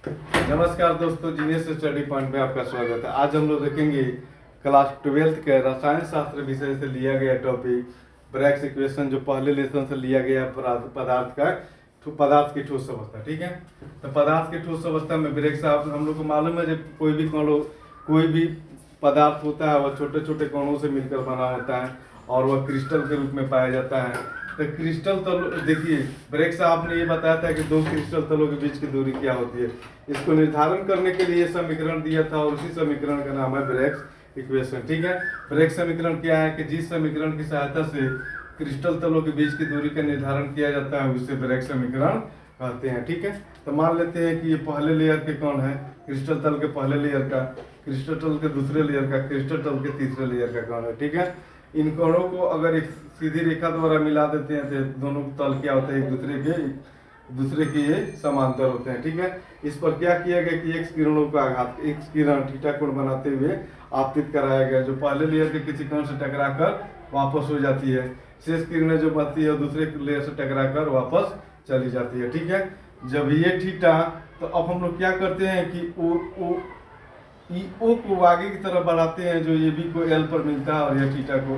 नमस्कार दोस्तों, genius study point में आपका स्वागत है। आज हम लोग देखेंगे क्लास 12th के रसायन शास्त्र विषय से लिया गया टॉपिक ब्रैग्स इक्वेशन, जो पहले लेसन से लिया गया पदार्थ की ठोस अवस्था। ठीक है, तो पदार्थ की ठोस अवस्था में ब्रैग्स हम लोग को मालूम है जब कोई भी पदार्थ होता है वह छोटे छोटे कणों से मिलकर बना होता है और वह क्रिस्टल के रूप में पाया जाता है। तो क्रिस्टल तल देखिए, ब्रेक साहब ने ये बताया था कि दो क्रिस्टल तलों के बीच की दूरी क्या होती है। इसको निर्धारण करने के लिए समीकरण दिया था और उसी समीकरण का नाम है ब्रैग्स इक्वेशन। ठीक है, ब्रैग्स समीकरण क्या है कि जिस समीकरण की सहायता से क्रिस्टल तलों के बीच की दूरी का निर्धारण किया जाता है उसे ब्रैग्स समीकरण कहते हैं। ठीक है, तो मान लेते हैं कि ये पहले लेयर के कौन है, क्रिस्टल तल के पहले लेयर का, क्रिस्टल तल के दूसरे लेयर का, क्रिस्टल तल के तीसरे लेयर का कौन है। ठीक है, इन कणों को अगर एक सीधी रेखा द्वारा मिला देते हैं तो दोनों तल क्या होते हैं, एक दूसरे के ये समांतर होते हैं। ठीक है, इस पर क्या किया गया कि एक्स किरणों का आघात, एक्स किरण थीटा कोण बनाते हुए आपतित कराया गया, जो पहले लेयर के किसी कण से टकराकर वापस हो जाती है। शेष किरणें जो बनती है दूसरे लेयर से टकराकर वापस चली जाती है। ठीक है, जब ये थीटा, तो अब हम लोग क्या करते हैं कि ओ को आगे की तरफ बढ़ाते हैं, जो ये बी को एल पर मिलता है और यह थीटा को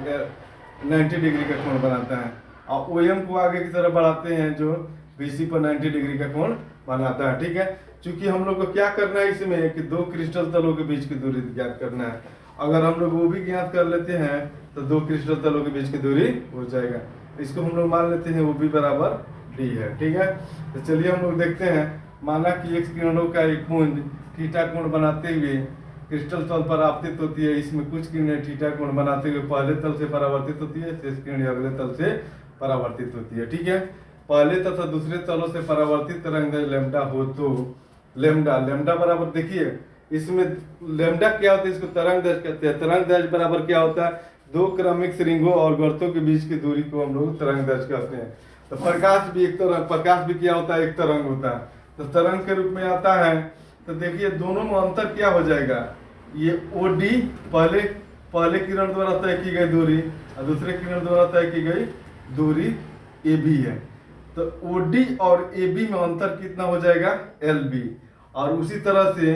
90 डिग्री का कोण बनाता है, और ओ एम को आगे की तरफ बढ़ाते हैं जो बीसी पर 90 डिग्री का कोण बनाता है। ठीक है, चूंकि हम लोग को क्या करना है इसमें कि दो क्रिस्टल तलों के बीच की दूरी ज्ञात करना है। अगर हम लोग वो भी ज्ञात कर लेते हैं तो दो क्रिस्टल तलों के बीच की दूरी हो जाएगा। इसको हम लोग मान लेते हैं वो भी बराबर डी है। ठीक है, तो चलिए हम लोग देखते हैं। माना कि एक्स किरणों का एक पुंज थीटा कोण बनाते हुए क्रिस्टल तल पर आपतित होती है। इसमें कुछ किरणें थीटा कोण बनाते हुए पहले तल से परावर्तित होती है, शेष किरणें अगले तल से परावर्तित होती है। ठीक है, पहले तथा दूसरे तलों से परावर्तित तरंगदैर्घ्य लैम्डा हो तो लैम्डा बराबर, देखिए इसमें लैम्डा क्या होता है, इसको तरंगदैर्घ्य कहते हैं। तरंगदैर्घ्य बराबर क्या होता है, दो क्रमिक श्रृंगों और गर्तों के बीच की दूरी को हम लोग तरंगदैर्घ्य कहते हैं। तो प्रकाश भी क्या होता है, एक तरंग होता है, तो तरंग के रूप में आता है। तो देखिए दोनों में अंतर क्या हो जाएगा, ये ओ डी पहले किरण द्वारा तय की गई दूरी और दूसरे किरण द्वारा तय की गई दूरी ए बी है। तो ओ डी और ए बी में अंतर कितना हो जाएगा, एल बी, और उसी तरह से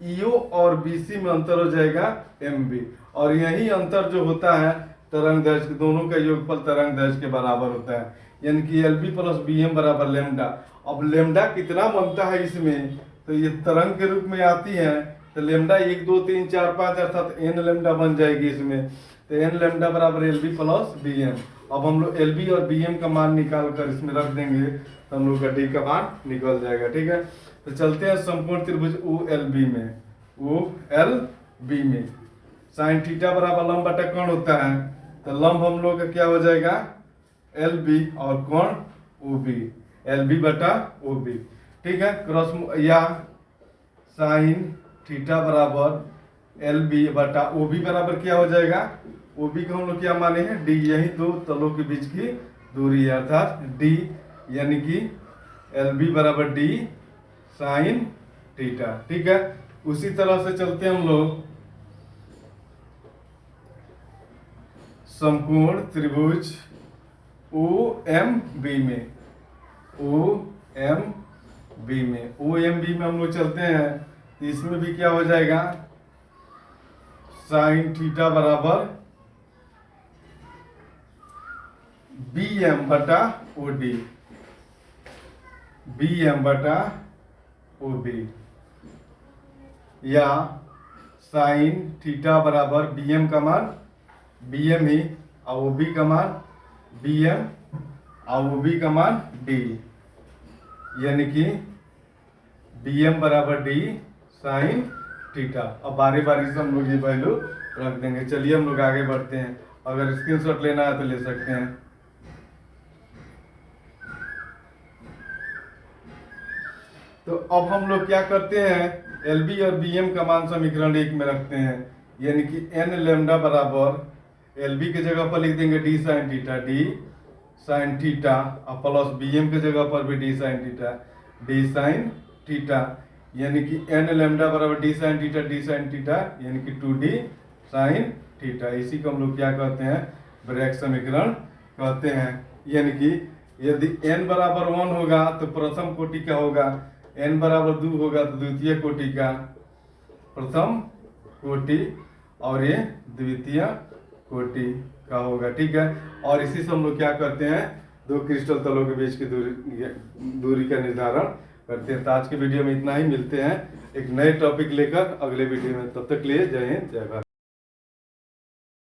ईओ और बीसी में अंतर हो जाएगा एम बी। और यही अंतर जो होता है तरंगदैर्घ्य, दोनों का योगफल तरंगदैर्घ्य के बराबर होता है, यानी कि L B plus B M बराबर लेमडा। अब लेमडा कितना बनता है इसमें, तो ये तरंग के रूप में आती है, तो लेमडा 1 2 3 4 5 अर्थात एन लेमडा बन जाएगी इसमें। तो एन लेमडा बराबर L B plus B M. अब हम लोग एल बी और बी एम का मान निकाल कर इसमें रख देंगे तो हम लोग का डी का मान निकल जाएगा। ठीक है, तो चलते हैं संपूर्ण त्रिभुज ओ एल बी में साइन थीटा बराबर लंब बटा कोण होता है, तो लंब हम लोग का क्या हो जाएगा एल बी और कोण ओ बी, एल बी बटा ओ बी। ठीक है, क्रॉस या साइन थीटा बराबर एल बी बटा ओ बी बराबर क्या हो जाएगा, ओ बी को हम लोग क्या माने हैं डी, यही दो तलों के बीच की दूरी है अर्थात डी, यानी कि एल बी बराबर डी साइन थीटा। ठीक है, उसी तरह से चलते हैं हम लोग समकोण त्रिभुज ओ एम बी में, ओ एम बी में हम लोग चलते हैं। तो इसमें भी क्या हो जाएगा, साइन थीटा बराबर बी एम बटा ओ डी, बी एम बटा ओ बी, या साइन थीटा बराबर बी एम का मान बी एम ही और ओ बी का मान बी एम और ओ बी का मान डी, यानी कि बी एम बराबर डी साइन थीटा। अब बारी बारी से हम लोग ये वैल्यू रख देंगे। चलिए हम लोग आगे बढ़ते हैं, अगर स्क्रीनशॉट लेना है तो ले सकते हैं। तो अब हम लोग क्या करते हैं, एल बी और बी एम का मान समीकरण 1 में रखते हैं, यानी कि एन लेमडा बराबर एल बी के जगह पर लिख देंगे डी साइन थीटा और प्लस बी एम के जगह पर भी डी साइन थीटा, यानी कि एन लेमडा बराबर डी साइन थीटा यानी कि 2d साइन थीटा। इसी को हम लोग क्या कहते हैं, ब्रैग्स समीकरण कहते हैं। यानी कि यदि n बराबर 1 होगा तो प्रथम कोटि का होगा, n बराबर 2 होगा तो द्वितीय कोटि का प्रथम कोटि और ये द्वितीय कोटि का होगा, ठीक है। और इसी से हम लोग क्या करते हैं, दो क्रिस्टल तलों के बीच की दूरी का निर्धारण करते हैं। तो आज के वीडियो में इतना ही, मिलते हैं एक नए टॉपिक लेकर अगले वीडियो में। तब तक के लिए जय हिंद, जय भारत।